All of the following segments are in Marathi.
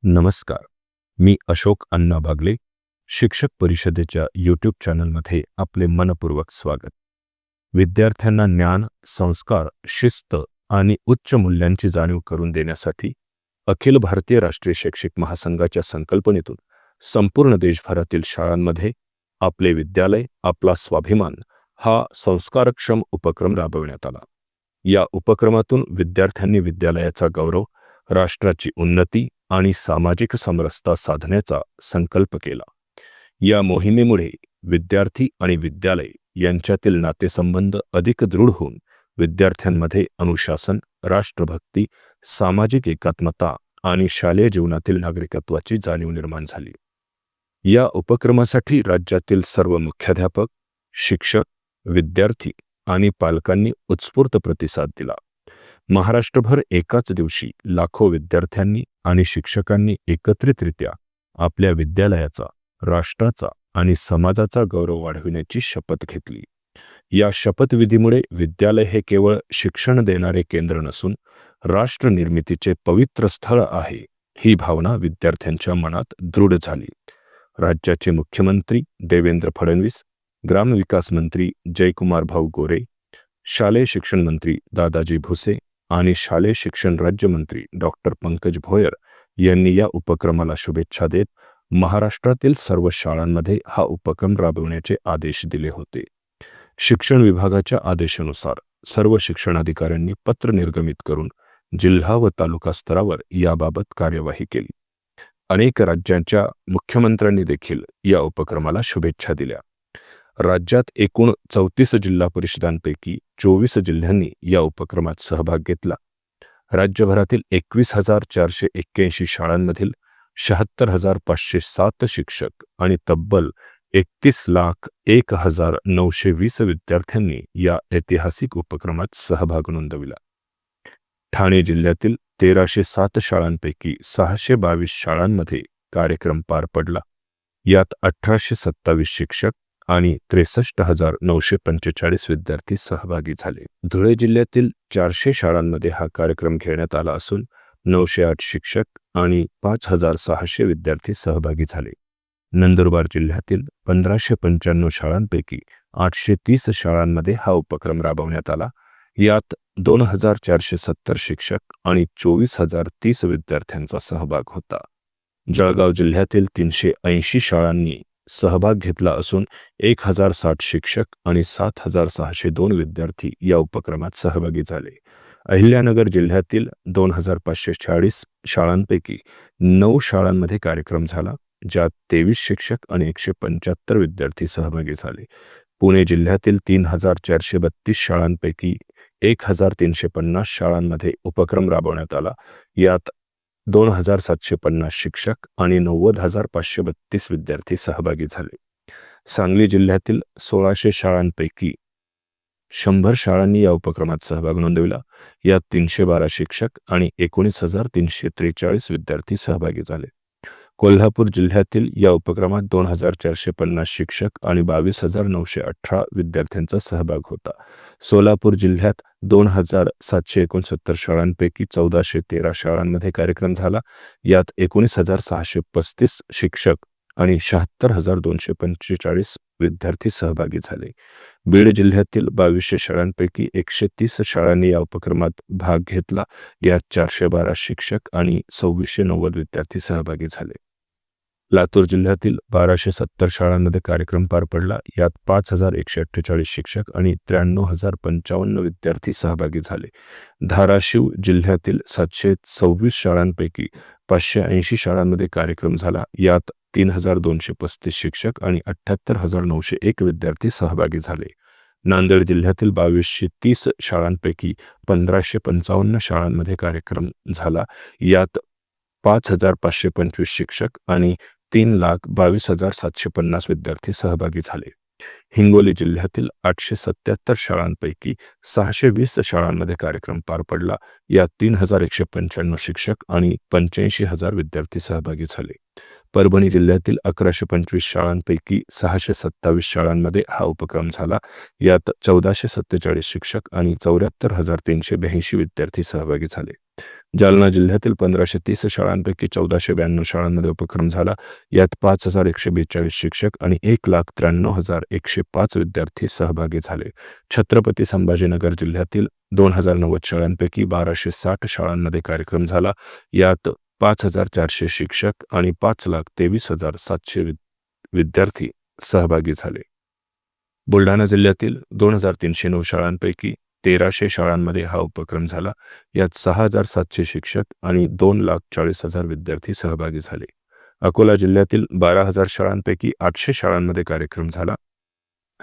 नमस्कार. मी अशोक अण्णा बागले, शिक्षक परिषदेच्या यूट्यूब चॅनलमध्ये आपले मनपूर्वक स्वागत. विद्यार्थ्यांना ज्ञान, संस्कार, शिस्त आणि उच्च मूल्यांची जाणीव करून देण्यासाठी अखिल भारतीय राष्ट्रीय शैक्षिक महासंघाच्या संकल्पनेतून संपूर्ण देशभरातील शाळांमध्ये आपले विद्यालय, आपला स्वाभिमान हा संस्कारक्षम उपक्रम राबविण्यात आला. या उपक्रमातून विद्यार्थ्यांनी विद्यालयाचा गौरव, राष्ट्राची उन्नती आणि सामाजिक समरसता साधण्याचा संकल्प केला. या मोहिमेमुळे विद्यार्थी आणि विद्यालय यांच्यातील नातेसंबंध अधिक दृढ होऊन विद्यार्थ्यांमध्ये अनुशासन, राष्ट्रभक्ती, सामाजिक एकात्मता आणि शालेय जीवनातील नागरिकत्वाची जाणीव निर्माण झाली. या उपक्रमासाठी राज्यातील सर्व मुख्याध्यापक, शिक्षक, विद्यार्थी आणि पालकांनी उत्स्फूर्त प्रतिसाद दिला. महाराष्ट्रभर एकाच दिवशी लाखो विद्यार्थ्यांनी आणि शिक्षकांनी एकत्रितरित्या आपल्या विद्यालयाचा, राष्ट्राचा आणि समाजाचा गौरव वाढविण्याची शपथ घेतली. या शपथविधीमुळे विद्यालय हे केवळ शिक्षण देणारे केंद्र नसून राष्ट्र निर्मितीचे पवित्र स्थळ आहे, ही भावना विद्यार्थ्यांच्या मनात दृढ झाली. राज्याचे मुख्यमंत्री देवेंद्र फडणवीस, ग्रामविकास मंत्री जयकुमार भाऊ गोरे, शालेय शिक्षण मंत्री दादाजी भुसे आणि शालेय शिक्षण राज्यमंत्री डॉक्टर पंकज भोयर यांनी या उपक्रमाला शुभेच्छा देत महाराष्ट्रातील सर्व शाळांमध्ये हा उपक्रम राबविण्याचे आदेश दिले होते. शिक्षण विभागाच्या आदेशानुसार सर्व शिक्षणाधिकाऱ्यांनी पत्र निर्गमित करून जिल्हा व तालुका स्तरावर याबाबत कार्यवाही केली. अनेक राज्यांच्या मुख्यमंत्र्यांनी देखील या उपक्रमाला शुभेच्छा दिल्या. राज्यात एकूण 34 जिल्हा परिषदांपैकी 24 जिल्ह्यांनी या उपक्रमात सहभाग घेतला. राज्यभरातील 21,481 शाळांमधील 76,507 शिक्षक आणि तब्बल 31,01,920 विद्यार्थ्यांनी या ऐतिहासिक उपक्रमात सहभाग नोंदविला. ठाणे जिल्ह्यातील 1,307 शाळांपैकी 622 शाळांमध्ये कार्यक्रम पार पडला. यात 1,827 शिक्षक आणि 63,945 विद्यार्थी सहभागी झाले. धुळे जिल्ह्यातील 400 शाळांमध्ये हा कार्यक्रम घेण्यात आला असून 908 शिक्षक आणि 5,600 विद्यार्थी सहभागी झाले. नंदुरबार जिल्ह्यातील 1,595 शाळांपैकी 830 शाळांमध्ये हा उपक्रम राबवण्यात आला. यात 2,470 शिक्षक आणि 24,030 विद्यार्थ्यांचा सहभाग होता. जळगाव जिल्ह्यातील 380 शाळांनी सहभाग घेतला असून 1,060 शिक्षक आणि 7,602 विद्यार्थी या उपक्रमात सहभागी झाले. अहिल्यानगर जिल्ह्यातील 2,540 शाळांपैकी 9 शाळांमध्ये कार्यक्रम झाला, ज्यात 23 शिक्षक आणि 175 विद्यार्थी सहभागी झाले. पुणे जिल्ह्यातील 3,432 शाळांपैकी 1,350 शाळांमध्ये उपक्रम राबवण्यात आला. यात 2,750 शिक्षक आणि 90,532 विद्यार्थी सहभागी झाले. सांगली जिल्ह्यातील 1,600 शाळांपैकी 100 शाळांनी या उपक्रमात सहभाग नोंदविला. यात 312 शिक्षक आणि 19,343 विद्यार्थी सहभागी झाले. कोल्हापूर जिल्ह्यातील या उपक्रमात 2,450 शिक्षक आणि 22,918 विद्यार्थ्यांचा सहभाग होता. सोलापूर जिल्ह्यात 2,769 शाळांपैकी 1,413 शाळांमध्ये कार्यक्रम झाला. यात 19,635 शिक्षक आणि 76,245 विद्यार्थी सहभागी झाले. बीड जिल्ह्यातील 2200 शाळांपैकी 130 शाळांनी या उपक्रमात भाग घेतला. यात 412 शिक्षक आणि 2,690 विद्यार्थी सहभागी झाले. लातूर जिल्ह्यातील 1,270 शाळांमध्ये कार्यक्रम पार पडला. यात 5,148 शिक्षक आणि 93,055 विद्यार्थी सहभागी झाले. धाराशिव जिल्ह्यातील 726 शाळांपैकी 580 शाळांमध्ये कार्यक्रम झाला. यात 3,235 शिक्षक आणि 78,901 विद्यार्थी सहभागी झाले. नांदेड जिल्ह्यातील 2,230 शाळांपैकी 1,555 शाळांमध्ये कार्यक्रम झाला. यात 5,525 शिक्षक आणि 3,22,750 विद्यार्थी सहभागी झाले. हिंगोली जिल्ह्यातील 877 शाळांपैकी 620 शाळांमध्ये कार्यक्रम पार पडला. यात 3,195 शिक्षक आणि 85,000 विद्यार्थी सहभागी झाले. परभणी जिल्ह्यातील 1,125 शाळांपैकी 627 शाळांमध्ये हा उपक्रम झाला. यात 1,447 शिक्षक आणि 74,382 विद्यार्थी सहभागी झाले. जालना जिल्ह्यातील 1530 शाळांपैकी 1492 शाळांमध्ये उपक्रम झाला. यात 5142 शिक्षक आणि 1,93,105 विद्यार्थी सहभागी झाले. छत्रपती संभाजीनगर जिल्ह्यातील 2090 शाळांपैकी 1260 शाळांमध्ये कार्यक्रम झाला. यात 5400 शिक्षक आणि 5,23,700 विद्यार्थी सहभागी झाले. बुलढाणा जिल्ह्यातील 2309 शाळांपैकी 1300 शाळांमध्ये हा उपक्रम झाला. यात 6700 शिक्षक आणि 2,40,000 विद्यार्थी सहभागी झाले. अकोला जिल्ह्यातील 12,000 शाळांपैकी 800 शाळांमध्ये कार्यक्रम झाला.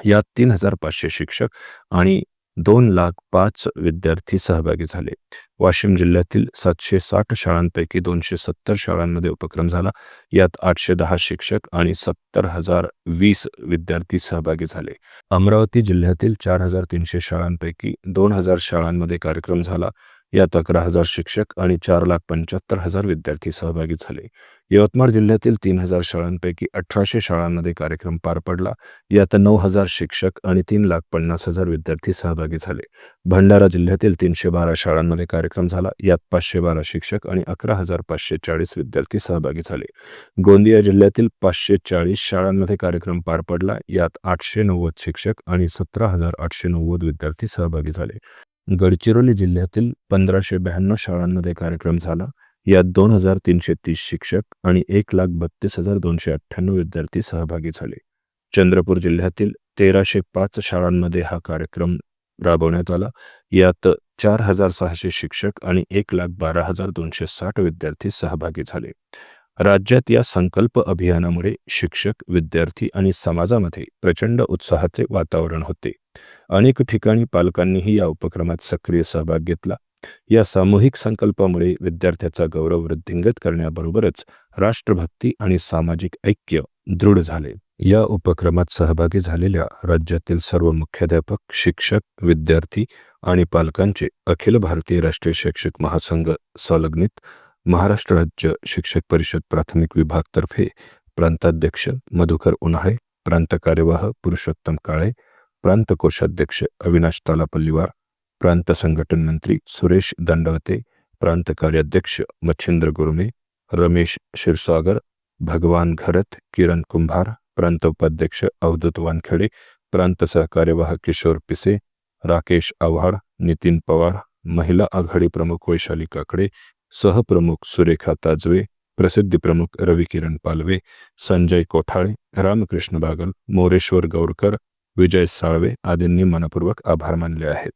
यात 3,500 शिक्षक आणि 2,05,000 विद्यार्थी सहभागी झाले. वाशिम जिल्ह्यातील 760 शाळांपैकी 270 शाळांमध्ये उपक्रम झाला. यात 810 शिक्षक आणि 70,020 विद्यार्थी सहभागी झाले. अमरावती जिल्ह्यातील 4,300 शाळांपैकी 2,000 शाळांमध्ये कार्यक्रम झाला. यात 11,000 शिक्षक आणि 4,75,000 विद्यार्थी सहभागी झाले. यवतमाळ जिल्ह्यातील 3,000 शाळांपैकी 1,800 शाळांमध्ये कार्यक्रम पार पडला. यात 9,000 शिक्षक आणि 3,50,000 विद्यार्थी सहभागी झाले. भंडारा जिल्ह्यातील 312 शाळांमध्ये कार्यक्रम झाला. यात 512 शिक्षक आणि 11,540 विद्यार्थी सहभागी झाले. गोंदिया जिल्ह्यातील 540 शाळांमध्ये कार्यक्रम पार पडला. यात 890 शिक्षक आणि 17,890 विद्यार्थी सहभागी झाले. गडचिरोली जिल्ह्यातील 1,592 शाळांमध्ये कार्यक्रम झाला. यात 2,330 शिक्षक आणि 1,32,298 विद्यार्थी सहभागी झाले. चंद्रपूर जिल्ह्यातील 1,305 शाळांमध्ये हा कार्यक्रम राबवण्यात आला. यात 4,600 शिक्षक आणि 1,12,260 विद्यार्थी सहभागी झाले. राज्यात या संकल्प अभियानामुळे शिक्षक, विद्यार्थी आणि समाजामध्ये प्रचंड उत्साहाचे वातावरण होते. अनेक ठिकाणी पालकांनीही या उपक्रमात सक्रिय सहभाग घेतला. या सामूहिक संकल्पामुळे विद्यार्थ्याचा गौरव वृद्धिंगत करण्याबरोबरच राष्ट्रभक्ती आणि सामाजिक ऐक्य दृढ झाले. या उपक्रमात सहभागी झालेल्या राज्यातील सर्व मुख्याध्यापक, शिक्षक, विद्यार्थी आणि पालकांचे अखिल भारतीय राष्ट्रीय शैक्षिक महासंघ संलग्नित महाराष्ट्र राज्य शिक्षक परिषद प्राथमिक विभाग तर्फे प्रांताध्यक्ष मधुकर उन्हाळे, प्रांत कार्यवाह पुरुषोत्तम काळे, प्रांत कोषाध्यक्ष अविनाश तालापल्लीवार, प्रांत संघटन मंत्री सुरेश दंडवते, प्रांत कार्याध्यक्ष मच्छिंद्र गुरुमे, रमेश क्षीरसागर, भगवान घरत, किरण कुंभार, प्रांत उपाध्यक्ष अवधूत वानखेडे, प्रांत सहकार्यवाह किशोर पिसे, राकेश आव्हाड, नितीन पवार, महिला आघाडी प्रमुख वैशाली काकडे, सहप्रमुख सुरेखा ताजवे, प्रसिद्धी प्रमुख रविकिरण पालवे, संजय कोठाळे, रामकृष्ण बागल, मोरेश्वर गौरकर, विजय साळवे आदींनी मनपूर्वक आभार मानले आहेत.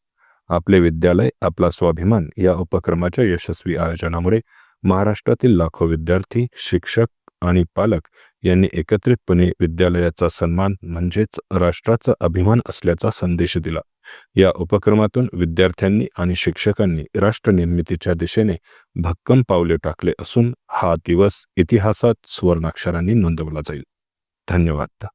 आपले विद्यालय आपला स्वाभिमान या उपक्रमाच्या यशस्वी आयोजनामुळे महाराष्ट्रातील लाखो विद्यार्थी, शिक्षक आणि पालक यांनी एकत्रितपणे विद्यालयाचा सन्मान म्हणजेच राष्ट्राचा अभिमान असल्याचा संदेश दिला. या उपक्रमातून विद्यार्थ्यांनी आणि शिक्षकांनी राष्ट्रनिर्मितीच्या दिशेने भक्कम पावले टाकले असून हा दिवस इतिहासात सुवर्णाक्षरांनी नोंदवला जाईल. धन्यवाद.